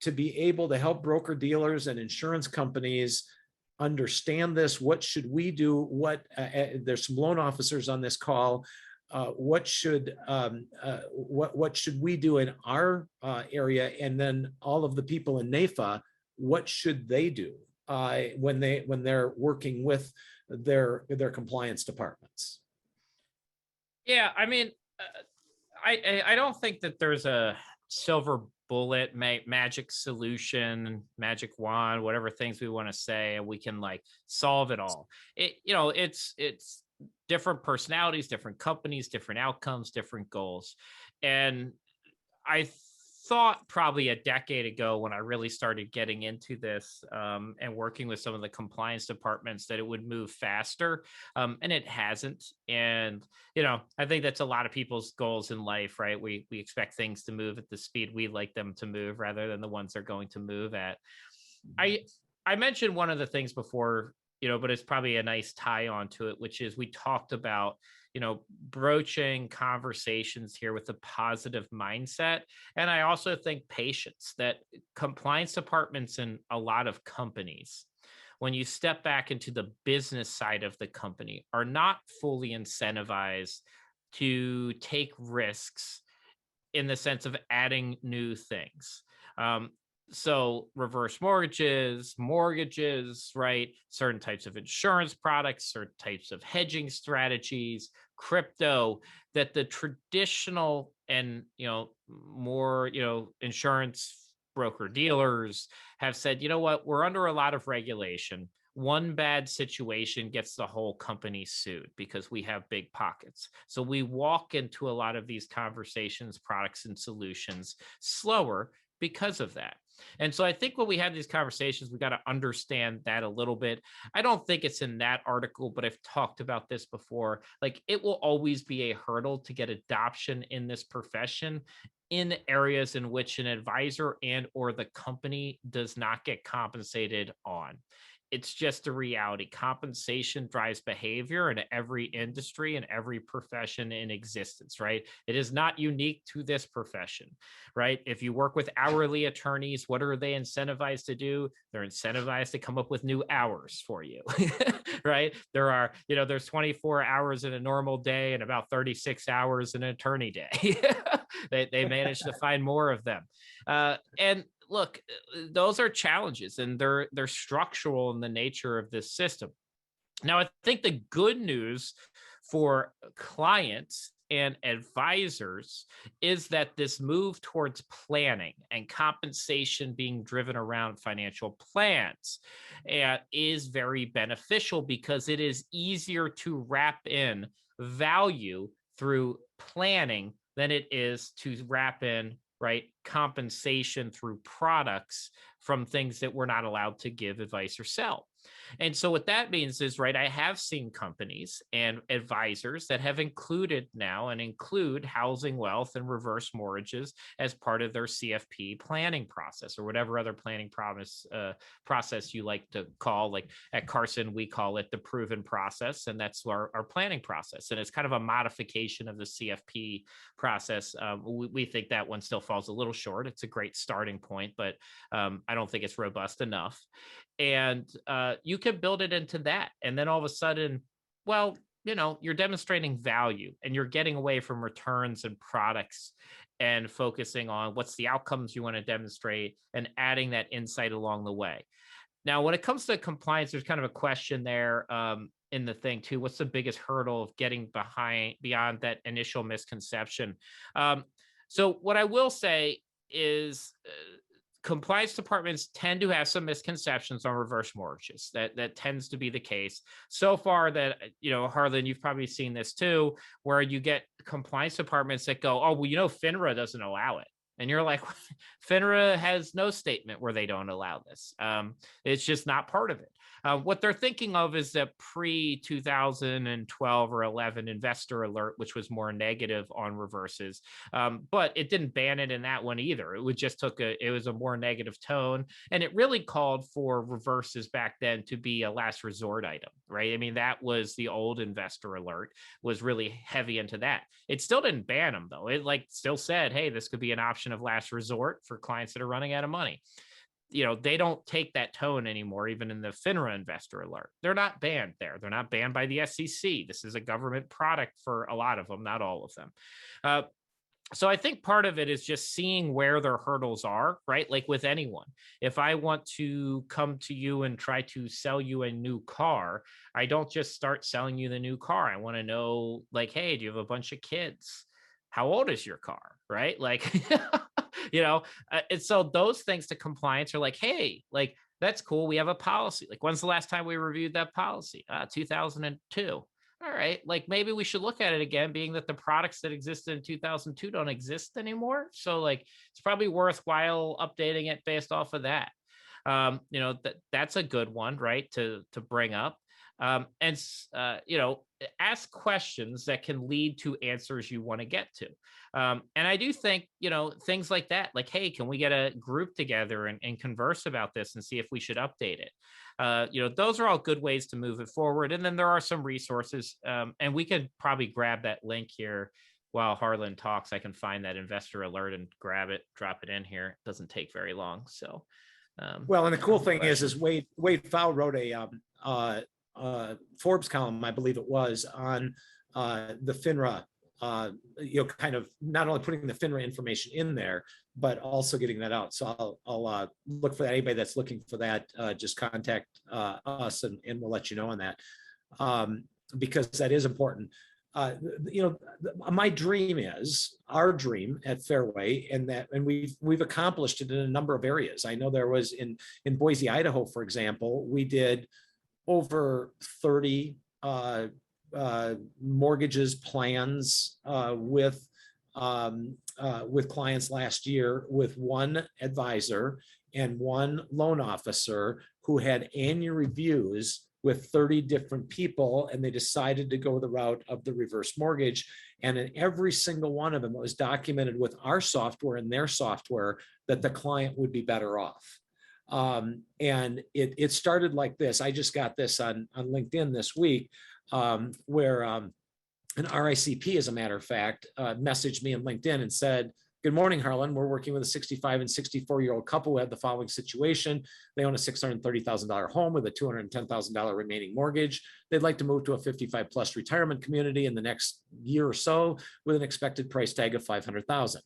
to be able to help broker dealers and insurance companies understand this? What should we do? There's some loan officers on this call. What should we do in our area, and then all of the people in NAIFA, what should they do when they're working with their compliance departments? Yeah, I mean, I don't think that there's a silver bullet, magic solution, magic wand, whatever things we want to say, and we can like solve it all. It's different personalities, different companies, different outcomes, different goals. And I thought probably a decade ago, when I really started getting into this and working with some of the compliance departments, that it would move faster, and it hasn't. And I think that's a lot of people's goals in life, right? We expect things to move at the speed we like them to move, rather than the ones they're going to move at. I mentioned one of the things before, but it's probably a nice tie on to it, which is we talked about broaching conversations here with a positive mindset. And I also think patience, that compliance departments in a lot of companies, when you step back into the business side of the company, are not fully incentivized to take risks in the sense of adding new things. So reverse mortgages, right? Certain types of insurance products, certain types of hedging strategies, crypto, that the traditional and, more, insurance broker dealers have said, you know what, we're under a lot of regulation. One bad situation gets the whole company sued because we have big pockets. So we walk into a lot of these conversations, products, and solutions slower because of that. And so I think when we have these conversations, we got to understand that a little bit. I don't think it's in that article, but I've talked about this before. Like, it will always be a hurdle to get adoption in this profession in areas in which an advisor and or the company does not get compensated on. It's just a reality. Compensation drives behavior in every industry and every profession in existence, right? It is not unique to this profession, right? If you work with hourly attorneys, what are they incentivized to do? They're incentivized to come up with new hours for you, right? There's 24 hours in a normal day and about 36 hours in an attorney day. They manage to find more of them. And look, those are challenges, and they're structural in the nature of this system. Now, I think the good news for clients and advisors is that this move towards planning and compensation being driven around financial plans is very beneficial, because it is easier to wrap in value through planning than it is to wrap in, right, compensation through products from things that we're not allowed to give advice or sell. And so what that means is, right, I have seen companies and advisors that have included housing, wealth, and reverse mortgages as part of their CFP planning process, or whatever other planning process you like to call. Like at Carson, we call it the proven process, and that's our planning process. And it's kind of a modification of the CFP process. We think that one still falls a little short. It's a great starting point, but I don't think it's robust enough. And you can build it into that. And then all of a sudden, well, you're demonstrating value and you're getting away from returns and products and focusing on what's the outcomes you want to demonstrate and adding that insight along the way. Now, when it comes to compliance, there's kind of a question there in the thing too. What's the biggest hurdle of getting beyond that initial misconception? So what I will say is compliance departments tend to have some misconceptions on reverse mortgages. That tends to be the case so far. That, Harlan, you've probably seen this too, where you get compliance departments that go, oh, well, FINRA doesn't allow it. And you're like, FINRA has no statement where they don't allow this. It's just not part of it. What they're thinking of is the pre-2012 or 11 investor alert, which was more negative on reverses. But it didn't ban it in that one either. It was a more negative tone. And it really called for reverses back then to be a last resort item, right? I mean, that was the old investor alert, was really heavy into that. It still didn't ban them though. It still said, hey, this could be an option of last resort for clients that are running out of money. They don't take that tone anymore, even in the FINRA investor alert. They're not banned there. They're not banned by the SEC. This is a government product for a lot of them, not all of them. So I think part of it is just seeing where their hurdles are, right? Like with anyone, if I want to come to you and try to sell you a new car, I don't just start selling you the new car. I want to know, hey, do you have a bunch of kids? How old is your car, right? And so those things to compliance are hey, that's cool. We have a policy. When's the last time we reviewed that policy? 2002. All right. Maybe we should look at it again, being that the products that existed in 2002 don't exist anymore. So it's probably worthwhile updating it based off of that. That's a good one, right? To bring up. Ask questions that can lead to answers you want to get to. And I do think, things like that, hey, can we get a group together and converse about this and see if we should update it? Those are all good ways to move it forward. And then there are some resources, and we could probably grab that link here while Harlan talks. I can find that investor alert and grab it, drop it in here. It doesn't take very long. So, well, and the cool thing is Wade Pfau wrote a Forbes column, I believe it was, on the FINRA, kind of not only putting the FINRA information in there, but also getting that out. So I'll look for that. Anybody that's looking for that, just contact us and we'll let you know on that, because that is important. My dream is our dream at Fairway, and we've accomplished it in a number of areas. I know there was in Boise, Idaho, for example, we did over 30 mortgages plans with clients last year, with one advisor and one loan officer who had annual reviews with 30 different people, and they decided to go the route of the reverse mortgage. And in every single one of them, it was documented with our software and their software that the client would be better off. And it started like this. I just got this on LinkedIn this week, where an RICP, as a matter of fact, messaged me on LinkedIn and said, "Good morning, Harlan. We're working with a 65 and 64-year-old couple who had the following situation. They own a $630,000 home with a $210,000 remaining mortgage. They'd like to move to a 55 plus retirement community in the next year or so with an expected price tag of $500,000.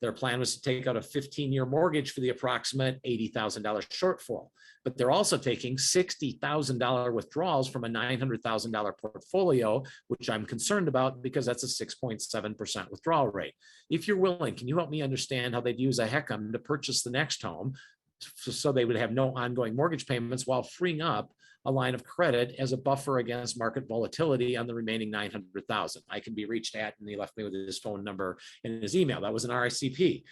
Their plan was to take out a 15-year mortgage for the approximate $80,000 shortfall, but they're also taking $60,000 withdrawals from a $900,000 portfolio, which I'm concerned about because that's a 6.7% withdrawal rate. If you're willing, can you help me understand how they'd use a HECM to purchase the next home so they would have no ongoing mortgage payments while freeing up a line of credit as a buffer against market volatility on the remaining $900,000. I can be reached at," and he left me with his phone number and his email. That was an RICP.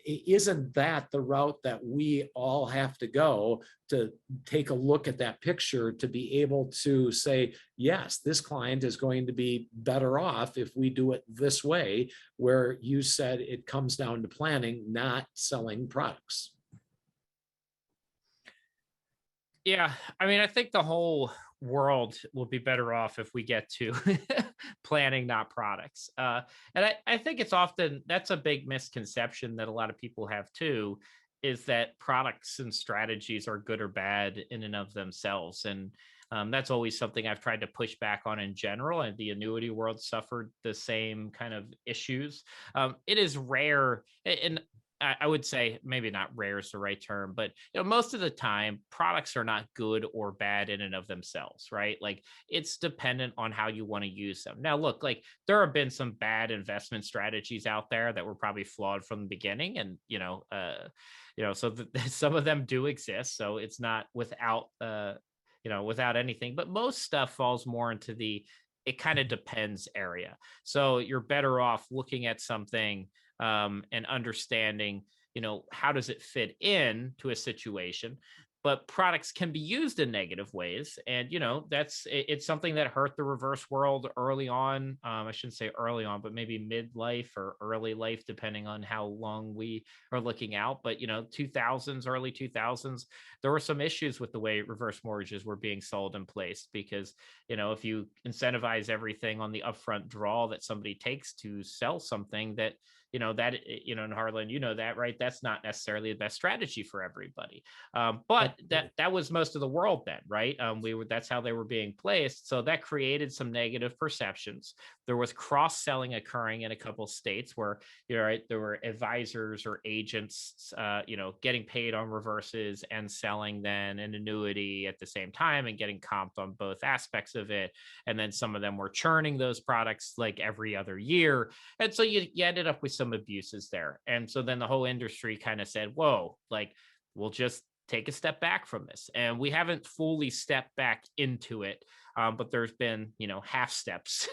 Isn't that the route that we all have to go to take a look at that picture to be able to say, yes, this client is going to be better off if we do it this way, where you said it comes down to planning, not selling products? Yeah, I mean, I think the whole world will be better off if we get to planning, not products. And I think it's often, that's a big misconception that a lot of people have too, is that products and strategies are good or bad in and of themselves. And That's always something I've tried to push back on in general, and the annuity world suffered the same kind of issues. It is rare, and I would say maybe not rare is the right term, but most of the time products are not good or bad in and of themselves, right? Like it's dependent on how you want to use them. Now, look, like there have been some bad investment strategies out there that were probably flawed from the beginning, and so some of them do exist. So it's not without without anything, but most stuff falls more into it kind of depends area. So you're better off looking at something and understanding, how does it fit in to a situation? But products can be used in negative ways. And, it's something that hurt the reverse world early on. I shouldn't say early on, but maybe midlife or early life, depending on how long we are looking out. But, 2000s, early 2000s, there were some issues with the way reverse mortgages were being sold and placed because, if you incentivize everything on the upfront draw that somebody takes to sell something that, and Harlan, that, right? That's not necessarily the best strategy for everybody. But that was most of the world then, right? That's how they were being placed. So that created some negative perceptions. There was cross-selling occurring in a couple of states where, right, there were advisors or agents, getting paid on reverses and selling then an annuity at the same time and getting comped on both aspects of it. And then some of them were churning those products like every other year. And so you ended up with some abuses there. And so then the whole industry kind of said, whoa, like we'll just take a step back from this. And we haven't fully stepped back into it. But there's been, half steps,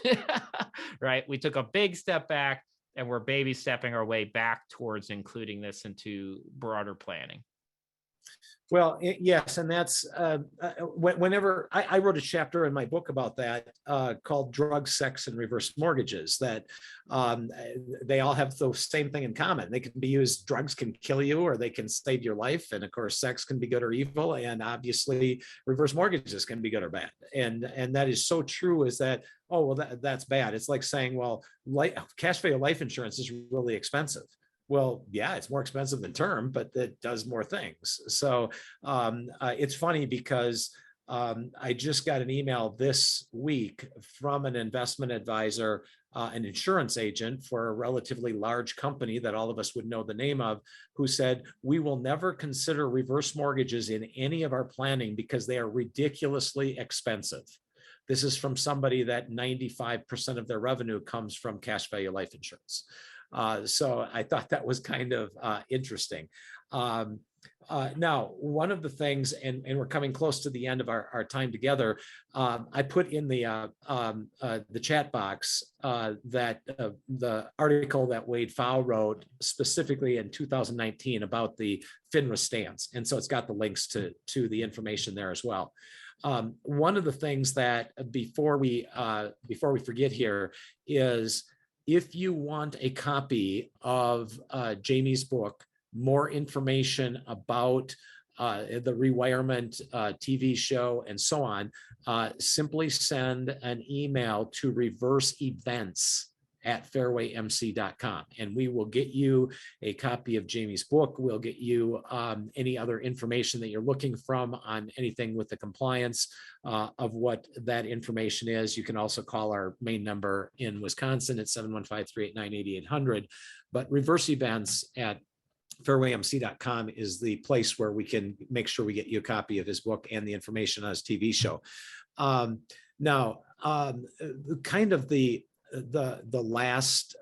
right? We took a big step back and we're baby stepping our way back towards including this into broader planning. Well, yes, and that's whenever I wrote a chapter in my book about that called "Drug, Sex, and Reverse Mortgages." That they all have the same thing in common. They can be used. Drugs can kill you, or they can save your life, and of course, sex can be good or evil, and obviously, reverse mortgages can be good or bad. And that is so true. Is that that's bad? It's like saying, well, cash value life insurance is really expensive. Well, yeah, it's more expensive than term, but it does more things. So it's funny because I just got an email this week from an investment advisor, an insurance agent for a relatively large company that all of us would know the name of, who said, we will never consider reverse mortgages in any of our planning because they are ridiculously expensive. This is from somebody that 95% of their revenue comes from cash value life insurance. So I thought that was kind of interesting. Now, one of the things, and we're coming close to the end of our time together, I put in the chat box that the article that Wade Pfau wrote specifically in 2019 about the FINRA stance. And so it's got the links to the information there as well. One of the things that before we forget here is, if you want a copy of Jamie's book, more information about the Rewirement TV show and so on, simply send an email to reverseevents@fairwaymc.com, and we will get you a copy of Jamie's book. We'll get you any other information that you're looking from on anything with the compliance of what that information is. You can also call our main number in Wisconsin at 715-389-8800. But reverse events at fairwaymc.com is the place where we can make sure we get you a copy of his book and the information on his TV show. Now, kind of the last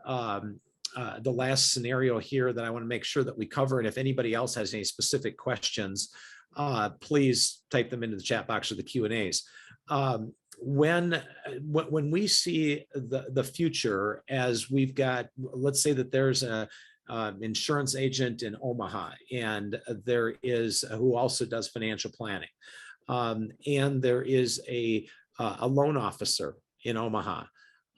scenario here that I want to make sure that we cover, and if anybody else has any specific questions, please type them into the chat box or the Q&As. When we see the future, as we've got, let's say that there's a insurance agent in Omaha, and there is who also does financial planning, and there is a loan officer in Omaha.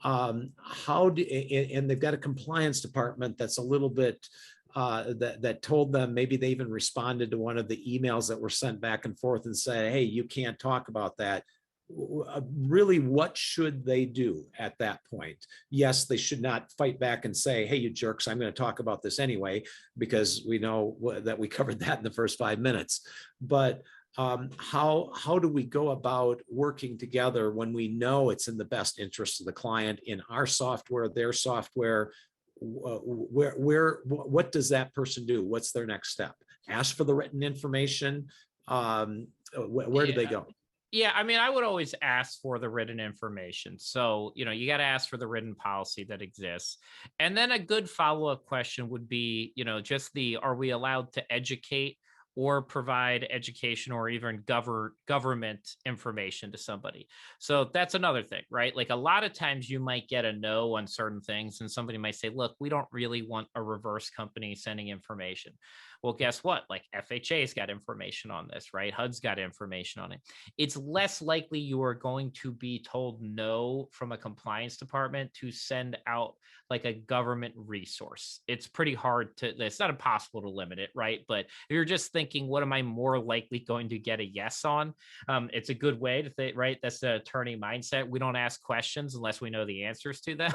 And they've got a compliance department that's a little bit that told them, maybe they even responded to one of the emails that were sent back and forth and said, hey, you can't talk about that. Really, what should they do at that point? Yes, they should not fight back and say, hey, you jerks, I'm going to talk about this anyway, because we know that we covered that in the first 5 minutes. But how do we go about working together when we know it's in the best interest of the client, in our software, their software? What does that person do? What's their next step? Ask for the written information. Where do they go? Yeah, I mean, I would always ask for the written information. So, you got to ask for the written policy that exists. And then a good follow-up question would be, just are we allowed to educate or provide education or even government information to somebody? So that's another thing, right? Like a lot of times you might get a no on certain things and somebody might say, look, we don't really want a reverse company sending information. Well, guess what? Like FHA's got information on this, right? HUD's got information on it. It's less likely you are going to be told no from a compliance department to send out like a government resource. It's pretty hard it's not impossible to limit it, right? But if you're just thinking, what am I more likely going to get a yes on? It's a good way to think, right? That's the attorney mindset. We don't ask questions unless we know the answers to them,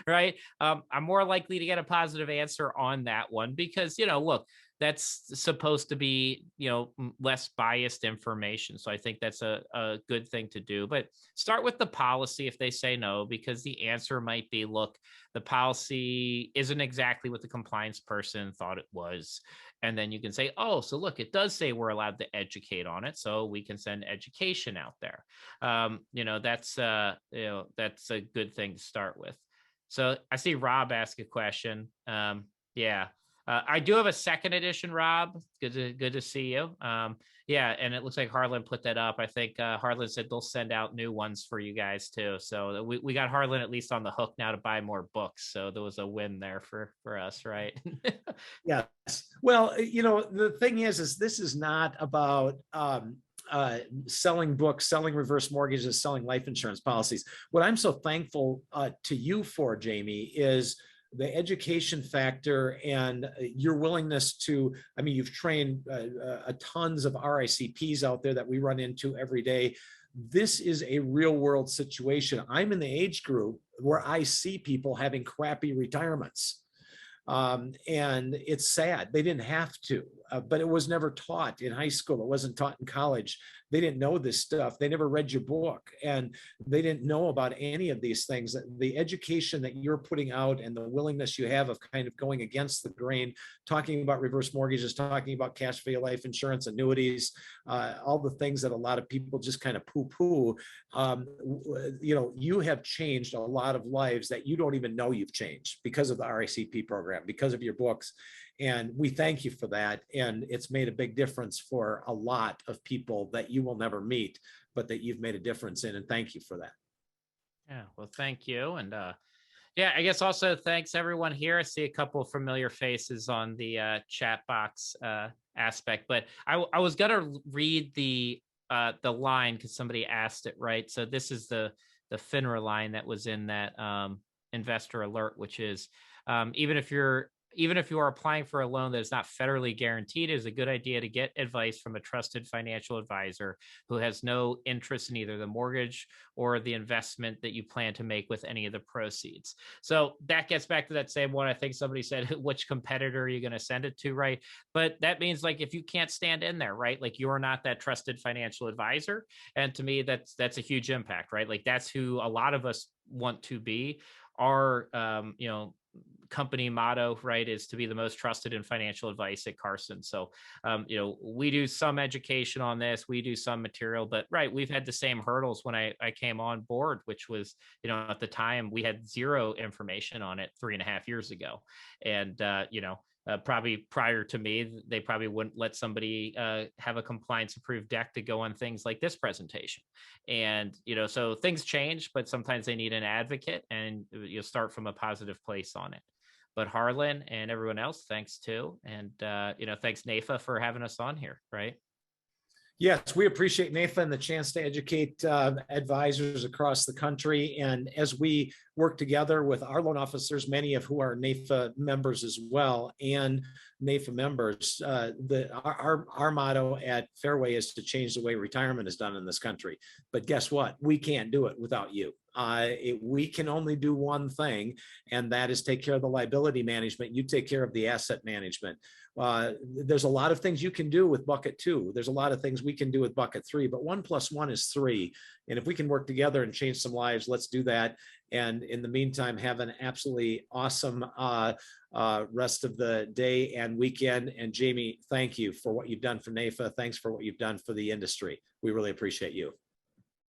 right? I'm more likely to get a positive answer on that one because, look, that's supposed to be, less biased information. So I think that's a good thing to do. But start with the policy if they say no, because the answer might be, look, the policy isn't exactly what the compliance person thought it was. And then you can say, oh, so look, it does say we're allowed to educate on it. So we can send education out there. That's a good thing to start with. So I see Rob ask a question. Yeah. I do have a second edition, Rob. Good to see you. Yeah, and it looks like Harlan put that up. I think Harlan said they'll send out new ones for you guys too. So we got Harlan at least on the hook now to buy more books. So there was a win there for us, right? Yes. Well, the thing is this is not about selling books, selling reverse mortgages, selling life insurance policies. What I'm so thankful to you for, Jamie, is the education factor and your willingness to, you've trained tons of RICPs out there that we run into every day. This is a real world situation. I'm in the age group where I see people having crappy retirements. And it's sad. They didn't have to, but it was never taught in high school. It wasn't taught in college. They didn't know this stuff. They never read your book and they didn't know about any of these things. The education that you're putting out and the willingness you have of kind of going against the grain, talking about reverse mortgages, talking about cash value life insurance, annuities, all the things that a lot of people just kind of poo-poo. You have changed a lot of lives that you don't even know you've changed because of the RICP program, because of your books. And we thank you for that. And it's made a big difference for a lot of people that you will never meet, but that you've made a difference in. And thank you for that. Yeah, well, thank you. And yeah, I guess also thanks everyone here. I see a couple of familiar faces on the chat box aspect, but I was going to read the line because somebody asked it, right? So this is the FINRA line that was in that investor alert, which is even if you are applying for a loan that is not federally guaranteed, it is a good idea to get advice from a trusted financial advisor who has no interest in either the mortgage or the investment that you plan to make with any of the proceeds. So that gets back to that same one. I think somebody said, which competitor are you going to send it to, right? But that means like if you can't stand in there, right? Like you're not that trusted financial advisor. And to me, that's a huge impact, right? Like that's who a lot of us want to be. Our, company motto, right, is to be the most trusted in financial advice at Carson. So, we do some education on this, we do some material, but right, we've had the same hurdles when I came on board, which was, at the time we had zero information on it 3.5 years ago. And, probably prior to me, they probably wouldn't let somebody have a compliance approved deck to go on things like this presentation. And, so things change, but sometimes they need an advocate and you'll start from a positive place on it. But Harlan and everyone else, thanks too. And, thanks NAIFA for having us on here, right? Yes, we appreciate NAIFA and the chance to educate advisors across the country. And as we work together with our loan officers, many of who are NAIFA members as well, and NAIFA members, our motto at Fairway is to change the way retirement is done in this country. But guess what? We can't do it without you. we can only do one thing, and that is take care of the liability management. You take care of the asset management. There's a lot of things you can do with bucket 2. There's a lot of things we can do with bucket 3, but 1 + 1 is 3. And if we can work together and change some lives, let's do that. And in the meantime, have an absolutely awesome rest of the day and weekend. And Jamie, thank you for what you've done for NAIFA. Thanks for what you've done for the industry. We really appreciate you.